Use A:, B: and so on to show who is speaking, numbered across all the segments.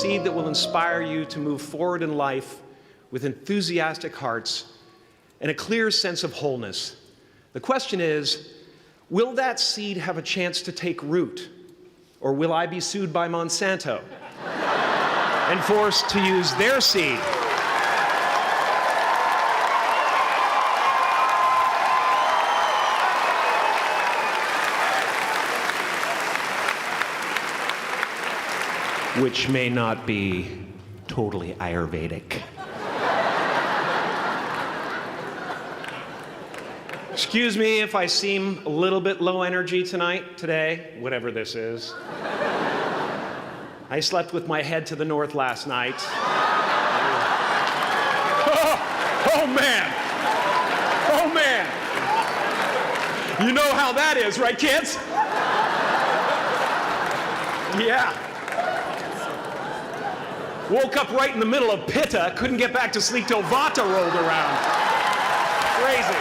A: seed that will inspire you to move forward in life with enthusiastic hearts and a clear sense of wholeness. The question is, will that seed have a chance to take root? Or will I be sued by Monsanto and forced to use their seed? Which may not be totally Ayurvedic. Excuse me if I seem a little bit low energy today, whatever this is. I slept with my head to the north last night. Oh man! Oh man! You know how that is, right, kids? Yeah. Woke up right in the middle of Pitta, couldn't get back to sleep till Vata rolled around. Crazy.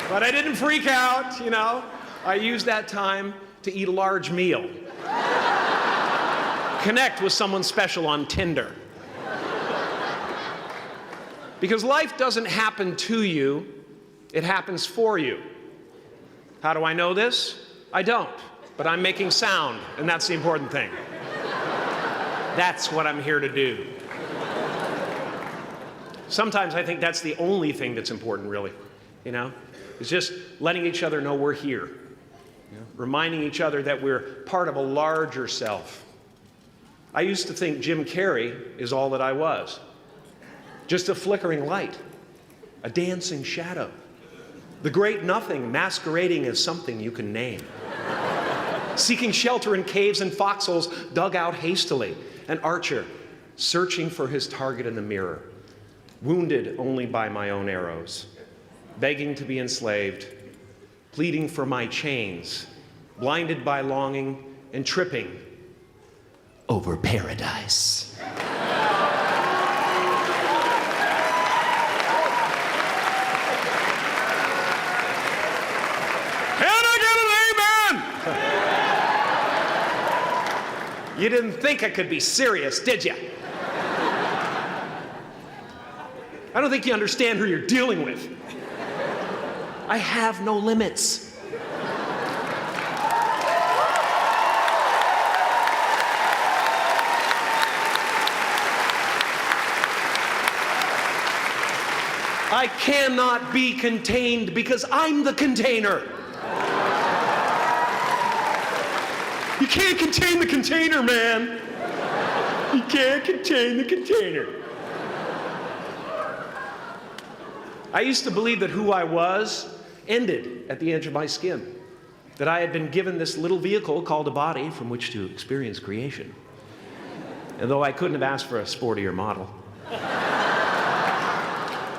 A: But I didn't freak out, you know. I used that time to eat a large meal. Connect with someone special on Tinder. Because life doesn't happen to you, it happens for you. How do I know this? I don't, but I'm making sound, and that's the important thing. That's what I'm here to do. Sometimes I think that's the only thing that's important, really, you know? It's just letting each other know we're here. You know? Reminding each other that we're part of a larger self. I used to think Jim Carrey is all that I was. Just a flickering light, a dancing shadow. The great nothing masquerading as something you can name. Seeking shelter in caves and foxholes dug out hastily. An archer searching for his target in the mirror. Wounded only by my own arrows. Begging to be enslaved. Pleading for my chains. Blinded by longing and tripping over paradise. You didn't think I could be serious, did you? I don't think you understand who you're dealing with. I have no limits. I cannot be contained because I'm the container. You can't contain the container, man. You can't contain the container. I used to believe that who I was ended at the edge of my skin. That I had been given this little vehicle called a body from which to experience creation. And though I couldn't have asked for a sportier model.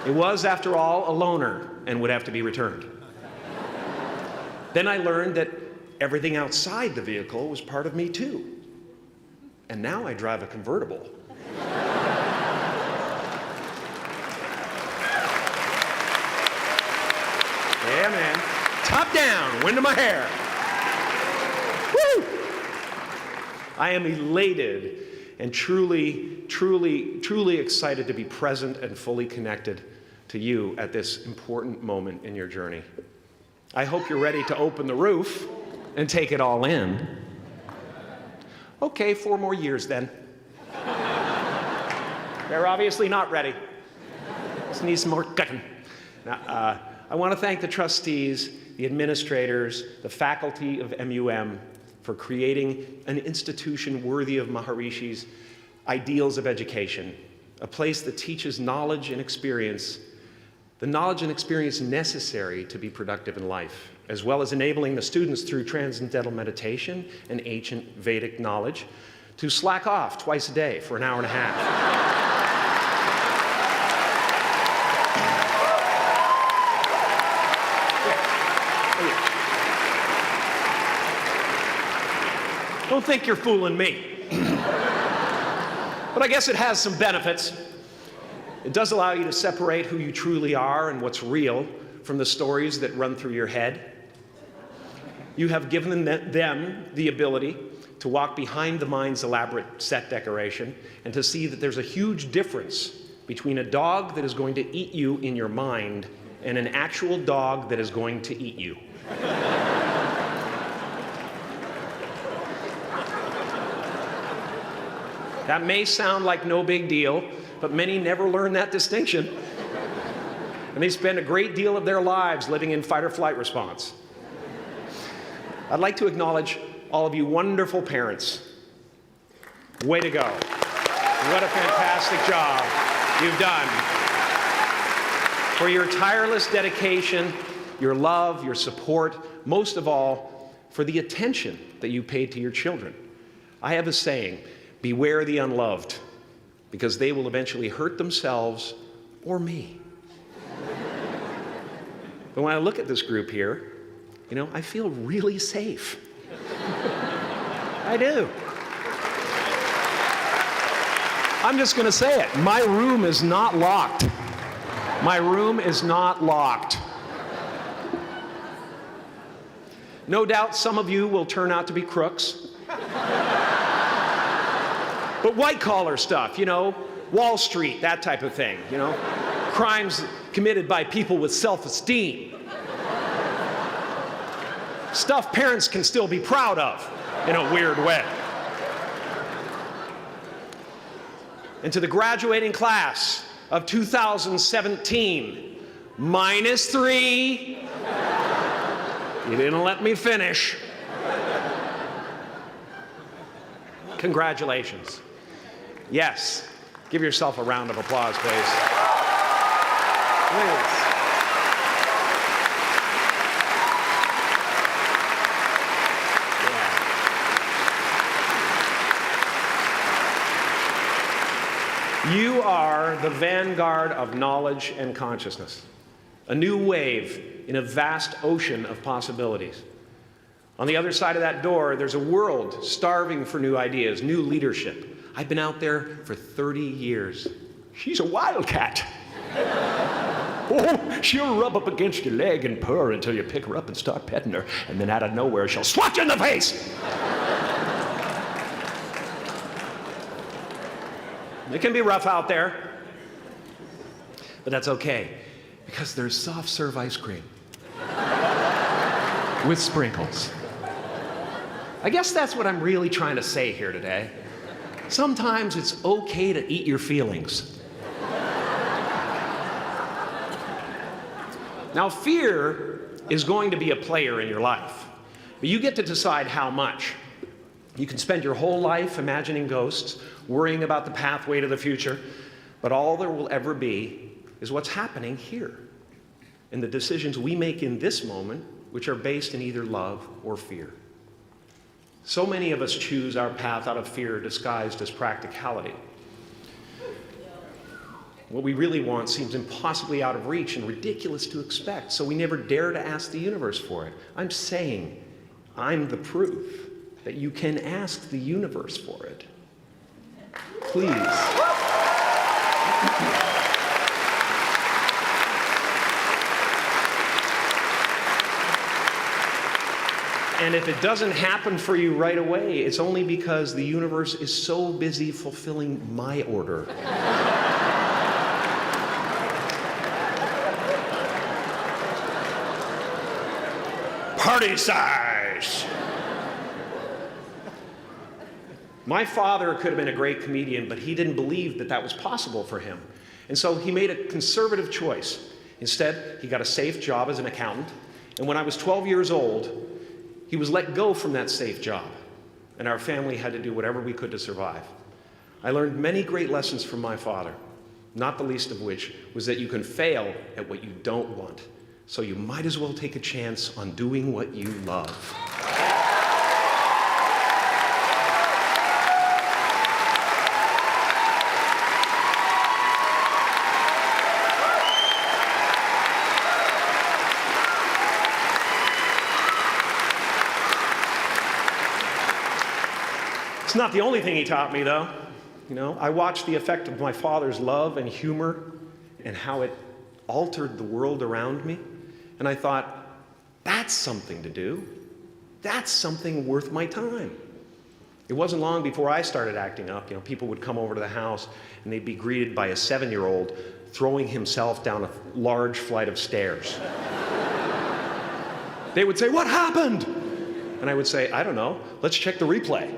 A: It was, after all, a loaner and would have to be returned. Then I learned that everything outside the vehicle was part of me too. And now I drive a convertible. Yeah, man. Top down, wind in my hair. Woo! I am elated and truly excited to be present and fully connected to you at this important moment in your journey. I hope you're ready to open the roof and take it all in. Okay, 4 more years then. They're obviously not ready. This needs some more cutting. Now, I want to thank the trustees, the administrators, the faculty of MUM for creating an institution worthy of Maharishi's ideals of education, a place that teaches knowledge and experience, the knowledge and experience necessary to be productive in life, as well as enabling the students through transcendental meditation and ancient Vedic knowledge to slack off twice a day for an hour and a half. Don't think you're fooling me. But I guess it has some benefits. It does allow you to separate who you truly are and what's real from the stories that run through your head. You have given them the ability to walk behind the mind's elaborate set decoration and to see that there's a huge difference between a dog that is going to eat you in your mind and an actual dog that is going to eat you. That may sound like no big deal, but many never learn that distinction. And they spend a great deal of their lives living in fight or flight response. I'd like to acknowledge all of you wonderful parents. Way to go. What a fantastic job you've done. For your tireless dedication, your love, your support, most of all, for the attention that you paid to your children. I have a saying, beware the unloved, because they will eventually hurt themselves or me. But when I look at this group here, you know, I feel really safe. I do. I'm just going to say it. My room is not locked. My room is not locked. No doubt some of you will turn out to be crooks. But white-collar stuff, you know, Wall Street, that type of thing, you know, crimes committed by people with self-esteem. Stuff parents can still be proud of in a weird way. And to the graduating class of 2017, -3. You didn't let me finish. Congratulations. Yes, give yourself a round of applause, please. Please. You are the vanguard of knowledge and consciousness, a new wave in a vast ocean of possibilities. On the other side of that door, there's a world starving for new ideas, new leadership. I've been out there for 30 years. She's a wildcat. Oh, she'll rub up against your leg and purr until you pick her up and start petting her, and then out of nowhere, she'll swat you in the face. It can be rough out there, but that's okay, because there's soft serve ice cream with sprinkles. I guess that's what I'm really trying to say here today. Sometimes it's okay to eat your feelings. Now, fear is going to be a player in your life, but you get to decide how much. You can spend your whole life imagining ghosts, worrying about the pathway to the future, but all there will ever be is what's happening here, and the decisions we make in this moment, which are based in either love or fear. So many of us choose our path out of fear disguised as practicality. What we really want seems impossibly out of reach and ridiculous to expect, so we never dare to ask the universe for it. I'm saying I'm the proof that you can ask the universe for it. Please. And if it doesn't happen for you right away, it's only because the universe is so busy fulfilling my order. Party size! My father could have been a great comedian, but he didn't believe that that was possible for him. And so he made a conservative choice. Instead, he got a safe job as an accountant. And when I was 12 years old, he was let go from that safe job. And our family had to do whatever we could to survive. I learned many great lessons from my father, not the least of which was that you can fail at what you don't want. So you might as well take a chance on doing what you love. It's not the only thing he taught me, though. You know, I watched the effect of my father's love and humor and how it altered the world around me. And I thought, that's something to do. That's something worth my time. It wasn't long before I started acting up. People would come over to the house and they'd be greeted by a 7-year-old throwing himself down a large flight of stairs. They would say, "What happened?" And I would say, "I don't know. Let's check the replay."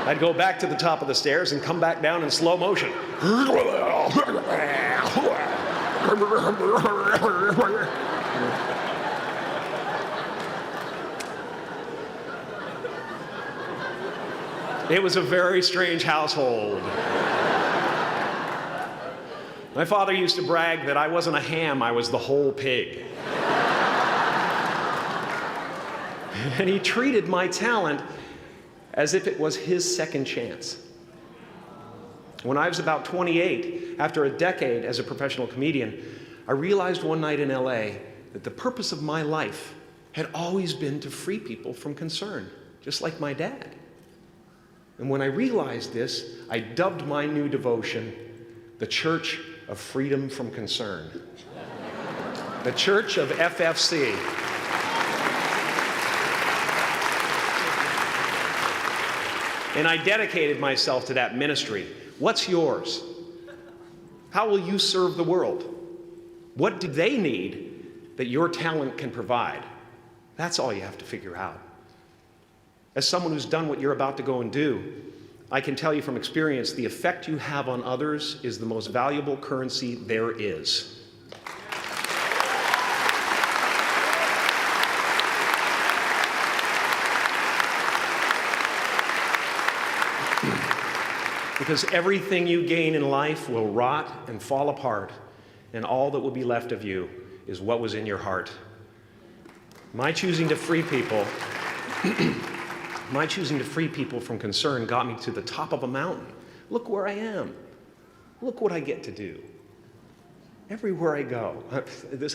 A: I'd go back to the top of the stairs and come back down in slow motion. It was a very strange household. My father used to brag that I wasn't a ham, I was the whole pig. And he treated my talent as if it was his second chance. When I was about 28, after a decade as a professional comedian, I realized one night in LA that the purpose of my life had always been to free people from concern, just like my dad. And when I realized this, I dubbed my new devotion the Church of Freedom from Concern. The Church of FFC. And I dedicated myself to that ministry. What's yours? How will you serve the world? What do they need that your talent can provide? That's all you have to figure out. As someone who's done what you're about to go and do, I can tell you from experience, the effect you have on others is the most valuable currency there is. Because everything you gain in life will rot and fall apart, and all that will be left of you is what was in your heart. My choosing to free people from concern got me to the top of a mountain. Look where I am. Look what I get to do. Everywhere I go.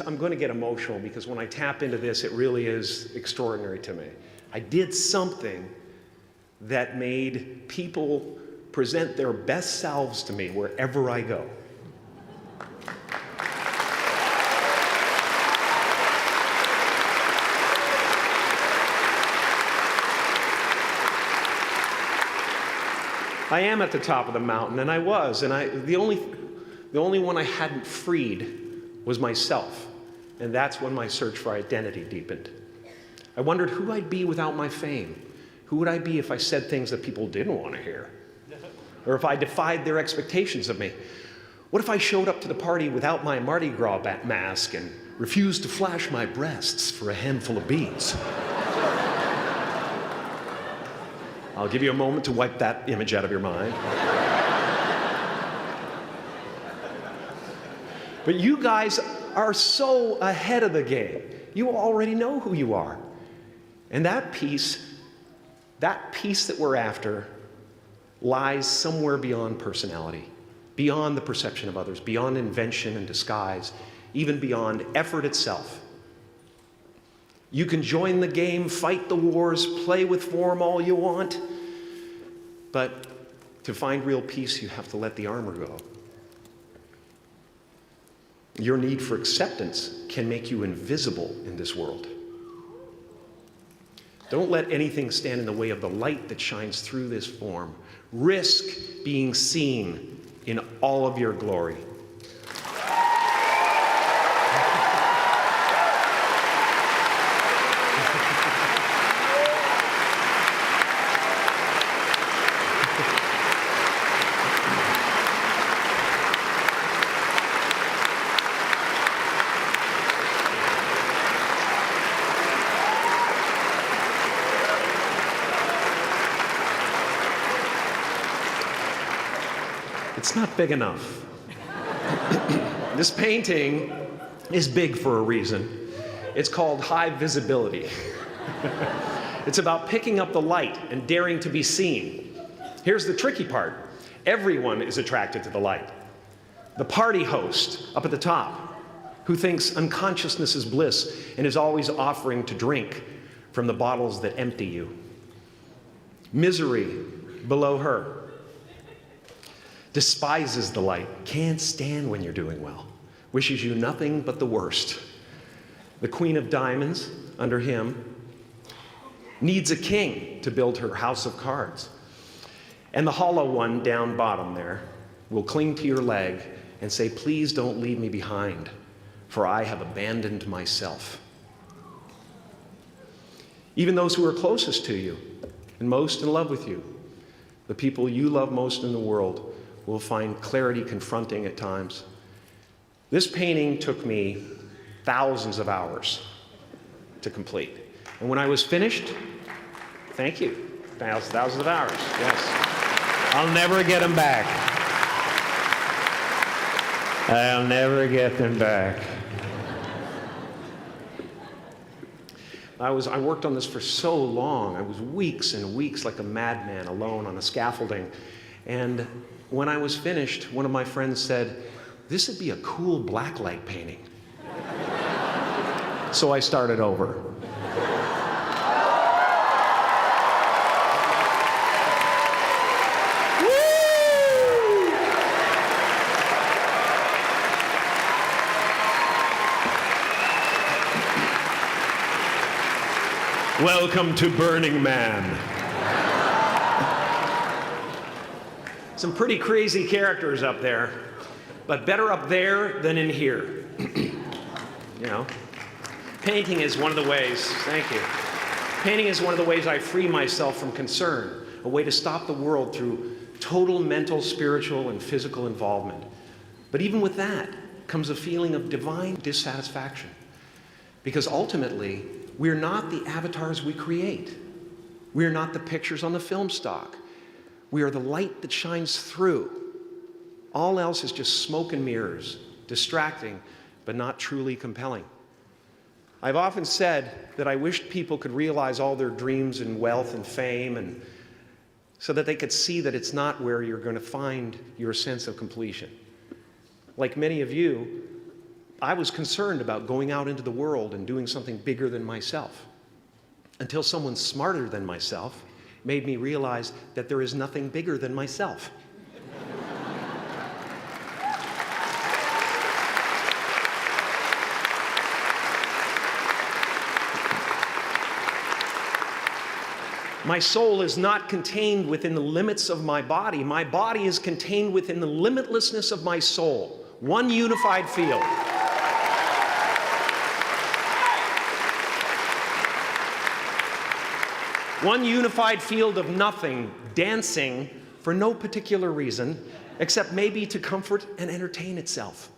A: I'm going to get emotional because when I tap into this, it really is extraordinary to me. I did something that made people present their best selves to me wherever I go. I am at the top of the mountain, and I was, and the only one I hadn't freed was myself, and that's when my search for identity deepened. I wondered who I'd be without my fame. Who would I be if I said things that people didn't want to hear? Or if I defied their expectations of me? What if I showed up to the party without my Mardi Gras mask and refused to flash my breasts for a handful of beads? I'll give you a moment to wipe that image out of your mind. But you guys are so ahead of the game. You already know who you are. And that peace that we're after lies somewhere beyond personality, beyond the perception of others, beyond invention and disguise, even beyond effort itself. You can join the game, fight the wars, play with form all you want, but to find real peace, you have to let the armor go. Your need for acceptance can make you invisible in this world. Don't let anything stand in the way of the light that shines through this form. Risk being seen in all of your glory. It's not big enough. This painting is big for a reason. It's called high visibility. It's about picking up the light and daring to be seen. Here's the tricky part. Everyone is attracted to the light. The party host up at the top, who thinks unconsciousness is bliss and is always offering to drink from the bottles that empty you. Misery below her. Despises the light, can't stand when you're doing well, wishes you nothing but the worst, The Queen of Diamonds, under him, needs a king to build her house of cards. And the hollow one down bottom there will cling to your leg and say, "Please don't leave me behind, for I have abandoned myself." Even those who are closest to you and most in love with you, the people you love most in the world, will find clarity confronting at times. This painting took me thousands of hours to complete. And when I was finished, thank you, thousands of hours, yes. I'll never get them back. I'll never get them back. I worked on this for so long. I was weeks and weeks like a madman alone on a scaffolding. And when I was finished, one of my friends said, "This would be a cool blacklight painting." So I started over. Welcome to Burning Man. Some pretty crazy characters up there, but better up there than in here. You know, painting is one of the ways, thank you. Painting is one of the ways I free myself from concern, a way to stop the world through total mental, spiritual, and physical involvement. But even with that comes a feeling of divine dissatisfaction, because ultimately, we're not the avatars we create. We're not the pictures on the film stock. We are the light that shines through. All else is just smoke and mirrors, distracting, but not truly compelling. I've often said that I wished people could realize all their dreams and wealth and fame, and so that they could see that it's not where you're going to find your sense of completion. Like many of you, I was concerned about going out into the world and doing something bigger than myself, until someone smarter than myself made me realize that there is nothing bigger than myself. My soul is not contained within the limits of my body. My body is contained within the limitlessness of my soul, one unified field. One unified field of nothing, dancing for no particular reason, except maybe to comfort and entertain itself.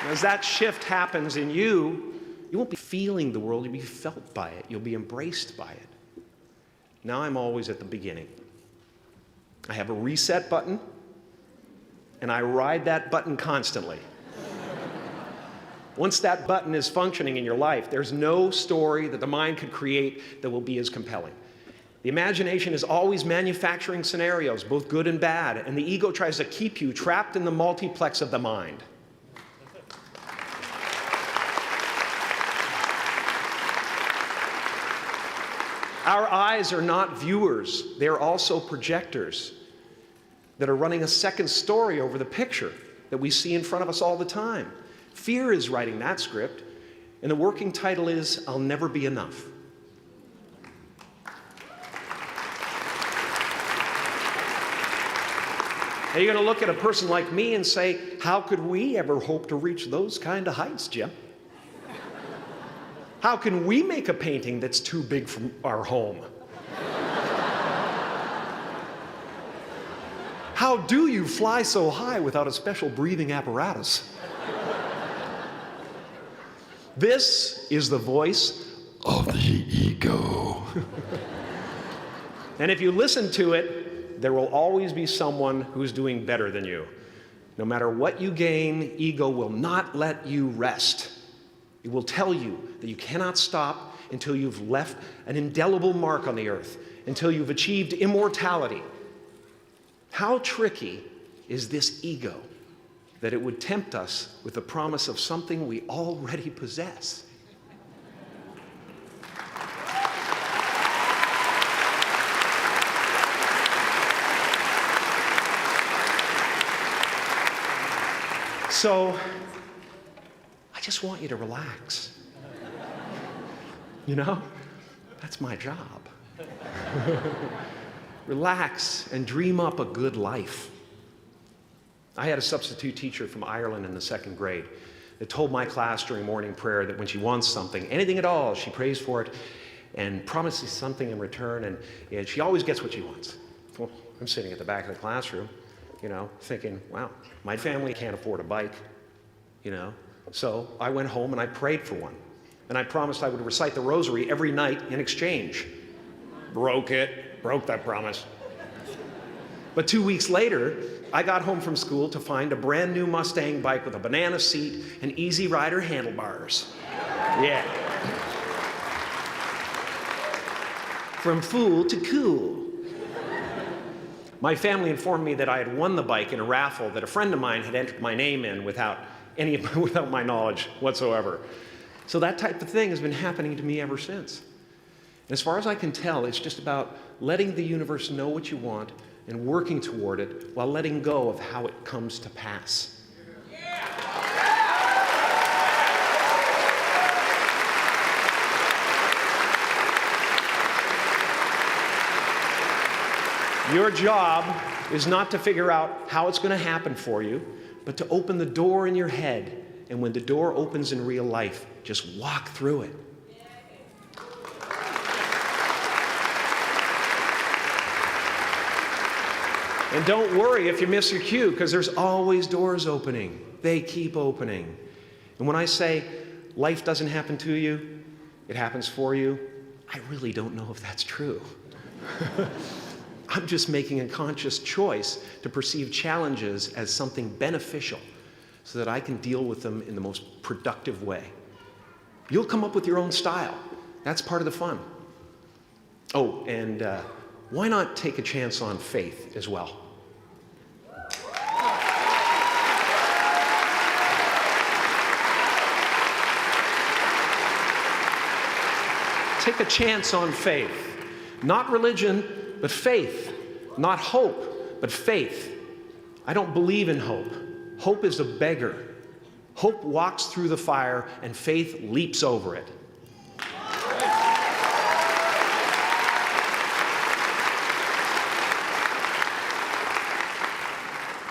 A: As that shift happens in you, you won't be feeling the world, you'll be felt by it, you'll be embraced by it. Now I'm always at the beginning. I have a reset button, and I ride that button constantly. Once that button is functioning in your life, there's no story that the mind could create that will be as compelling. The imagination is always manufacturing scenarios, both good and bad, and the ego tries to keep you trapped in the multiplex of the mind. Our eyes are not viewers, they're also projectors that are running a second story over the picture that we see in front of us all the time. Fear is writing that script, and the working title is, "I'll Never Be Enough." Now you're going to look at a person like me and say, "How could we ever hope to reach those kind of heights, Jim? How can we make a painting that's too big for our home? How do you fly so high without a special breathing apparatus?" This is the voice of the ego. And if you listen to it, there will always be someone who's doing better than you. No matter what you gain, ego will not let you rest. It will tell you that you cannot stop until you've left an indelible mark on the earth, until you've achieved immortality. How tricky is this ego that it would tempt us with the promise of something we already possess? So I just want you to relax. You know? That's my job. Relax and dream up a good life. I had a substitute teacher from Ireland in the 2nd grade that told my class during morning prayer that when she wants something, anything at all, she prays for it and promises something in return, and she always gets what she wants. Well, I'm sitting at the back of the classroom, you know, thinking, wow, my family can't afford a bike, you know. So I went home and I prayed for one. And I promised I would recite the rosary every night in exchange. Broke that promise. But 2 weeks later, I got home from school to find a brand new Mustang bike with a banana seat and Easy Rider handlebars. Yeah. From fool to cool. My family informed me that I had won the bike in a raffle that a friend of mine had entered my name in without my knowledge whatsoever. So that type of thing has been happening to me ever since. And as far as I can tell, it's just about letting the universe know what you want and working toward it while letting go of how it comes to pass. Your job is not to figure out how it's going to happen for you, but to open the door in your head. And when the door opens in real life, just walk through it. And don't worry if you miss your cue, because there's always doors opening. They keep opening. And when I say life doesn't happen to you, it happens for you, I really don't know if that's true. I'm just making a conscious choice to perceive challenges as something beneficial so that I can deal with them in the most productive way. You'll come up with your own style. That's part of the fun. Oh, and why not take a chance on faith as well? Take a chance on faith. Not religion, but faith. Not hope, but faith. I don't believe in hope. Hope is a beggar. Hope walks through the fire, and faith leaps over it.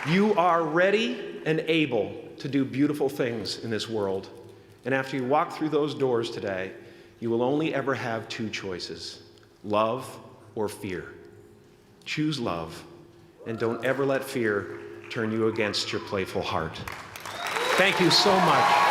A: You are ready and able to do beautiful things in this world. And after you walk through those doors today, you will only ever have two choices: love or fear. Choose love, and don't ever let fear turn you against your playful heart. Thank you so much.